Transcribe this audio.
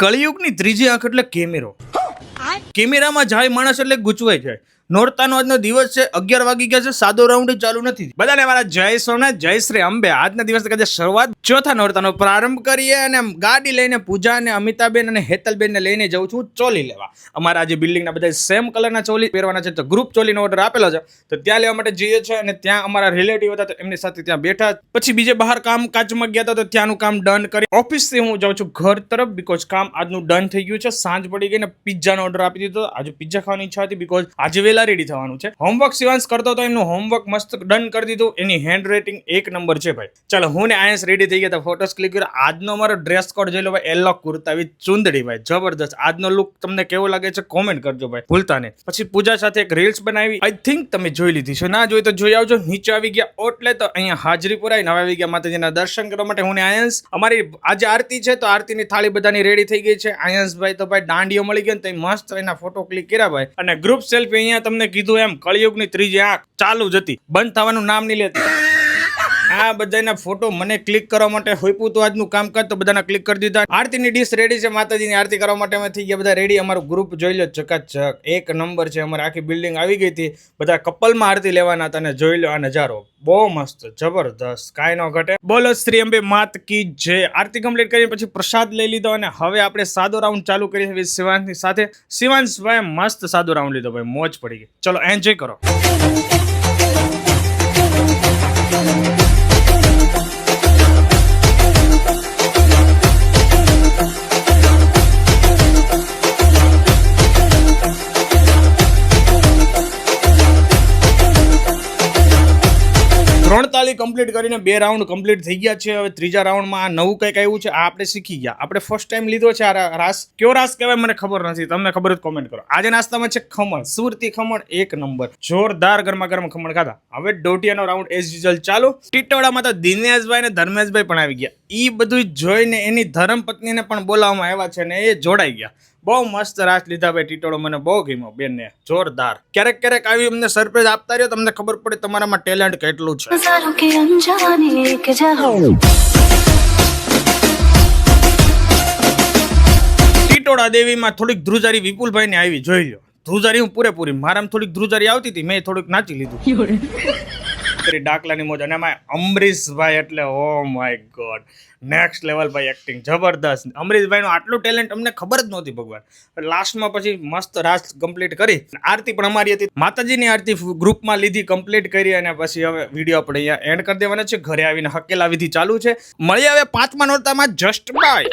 કળિયુગની ત્રીજી આંખ એટલે કેમેરો. કેમેરામાં જાય માણસ એટલે ગૂંચવાઈ જાય. નોરતાનો આજનો દિવસ છે, 11 વાગી ગયા છે, સાદો રાઉન્ડ ચાલુ નથી. બધાને મારા જય સોમનાથ, જય શ્રી અંબે. આજના દિવસ કદાચ શરૂઆત ચોથા નોરતાનો પ્રારંભ કરીએ અને ગાડી લઈને પૂજા અને અમિતાબેન અને હેતલબેન ને લઈને જાઉં છું ચોલી લેવા. અમારા આજે બિલ્ડિંગના બધા સેમ કલરના ચોલી પહેરવાના છે, તો ગ્રુપ ચોલીનો ઓર્ડર આપેલો છે, તો ત્યાં લેવા માટે જઈએ છીએ. અને ત્યાં અમારા રિલેટિવ હતા, તો એમની સાથે ત્યાં બેઠા. પછી બીજે બહાર કામકાજમાં ગયા હતા, તો ત્યાંનું કામ ડન કરી ઓફિસથી હું જાઉં છું ઘર તરફ, બીકોઝ કામ આજનું ડન થઈ ગયું છે. સાંજ પડી ગઈ ને પિઝાનો ઓર્ડર આપી દીધો. આજે પિઝા ખાવાની ઈચ્છા હતી, બીકોઝ આજે વેલા રેડી થવાનું છે. હોમવર્ક શિવાંશ કરતો તો એનું હોમવર્ક મસ્ત ડન કરી દીધું. એની હેન્ડ રાઇટિંગ એક નંબર છે ભાઈ. ચાલો હું ને આયસ રેડી થઈ ગયા હતા, ફોટોસ ક્લિક કર્યા. આજનો મારો ડ્રેસ કોડ જોઈ લો ભાઈ, યલો કુર્તા વિથ ચુંદડી ભાઈ, જબરદસ્ત. આજનો લુક તમને કેવો લાગે છે કોમેન્ટ કરજો ભાઈ, ભૂલતા નહીં. પછી પૂજા સાથે એક રીલ્સ બનાવી, આઈ થિંક તમે જોઈ લીધી છે. ના જોઈ તો જોઈ આવજો. નીચે આવી ગયા એટલે તો અહીંયા હાજરી પુરાઈ નવા આવી ગયા માતાજીના દર્શન કરવા માટે. હું ને આયસ, અમારી આજે આરતી છે, તો આરતીની થાળી બધાની રેડી થઈ ગઈ છે. આયસભાઈ તો ભાઈ દાંડીઓ મળી ગયો ને, તો મસ્ત એના ફોટો ક્લિક કર્યા ભાઈ. અને ગ્રુપ સેલ્ફી અહીંયા તમને કીધું એમ કળિયુગની ત્રીજી આંખ ચાલુ જ હતી, બંધ થવાનું નામ નહીં લેતી. આ બધાના ફોટો મને ક્લિક કરવા માટે હોઈપું તો આજનું કામકાજ તો બધાના ક્લિક કરી દીધા. આરતીની ડિશ રેડી છે, માતાજીની આરતી કરવા માટે અમે થઈ ગયા બધા રેડી. અમારું ગ્રુપ જોઈ લો, ચકાચક એક નંબર છે. અમારી આખી બિલ્ડિંગ આવી ગઈ હતી, બધા કપલમાં આરતી લેવાના હતા. અને જોઈ લો આ નજારો, બહુ મસ્ત, જબરદસ્ત, કાંઈ ન ઘટે. બોલો શ્રી અંબે માત કી જય. આરતી કમ્પ્લીટ કરી પછી પ્રસાદ લઈ લીધો અને હવે આપણે સાદો રાઉન્ડ ચાલુ કરીએ શિવાંશની સાથે. શિવાંશભાઈ મસ્ત સાદો રાઉન્ડ લીધો ભાઈ, મોજ પડી ગઈ. ચલો એન્જોય કરો. ત્રણ તાળી કમ્પ્લીટ કરીને 2 રાઉન્ડ કમ્પ્લીટ થઈ ગયા છે. હવે ત્રીજા રાઉન્ડમાં આ નવું કંઈક આવ્યું છે, આ આપણે શીખી ગયા. આપણે ફર્સ્ટ ટાઈમ લીધો છે આ રાસ. કયો રાસ કહેવાય મને ખબર નથી, તમને ખબર હોય કોમેન્ટ કરો. આજે નાસ્તામાં છે ખમણ, સુરતી ખમણ એક નંબર, જોરદાર ગરમા ગરમ ખમણ ખાધા. હવે ડોટિયાનો રાઉન્ડ એઝ યુઝ્યુઅલ ચાલુ. ટીટોડામાં તો દિનેશભાઈ ને ધર્મેશભાઈ પણ આવી ગયા. એ બધું જોઈને એની ધર્મપત્નીને પણ બોલાવવામાં આવ્યા છે ને એ જોડાઈ ગયા. બહુ મસ્ત રાસ લીધા ભાઈ. ટીટોળો મને બહુ ગમ્યો બેનને, જોરદાર. ક્યારેક ક્યારેક આવી અમને સરપ્રાઈઝ આપતા રહ્યો, તમને ખબર પડે તમારામાં ટેલેન્ટ કેટલું છે. ટીટોળા દેવીમાં થોડીક ધ્રુજારી વિપુલભાઈ ને આવી, જોઈ લો. ધ્રુજારી હું પૂરેપૂરી, મારામાં થોડીક ધ્રુજારી આવતી હતી, મેં થોડીક નાચી લીધું. ડાકલાની મોજ. અને એમાં અમરીશભાઈ એટલે oh my God, next level ભાઈ, એક્ટિંગ જબરદસ્ત. અમરીશભાઈનું આટલું ટેલેન્ટ અમને ખબર જ નહોતી ભગવાન. લાસ્ટમાં પછી મસ્ત રાસ કમ્પ્લીટ કરી. આરતી પણ અમારી હતી, માતાજીની આરતી ગ્રુપમાં લીધી, કમ્પ્લીટ કરી. અને પછી હવે વિડીયો આપણે અહીંયા એન્ડ કરી દેવાના છે. ઘરે આવીને હકેલા વિધિ ચાલુ છે. મળી આવે 5મા નોરતામાં જસ્ટ બાય.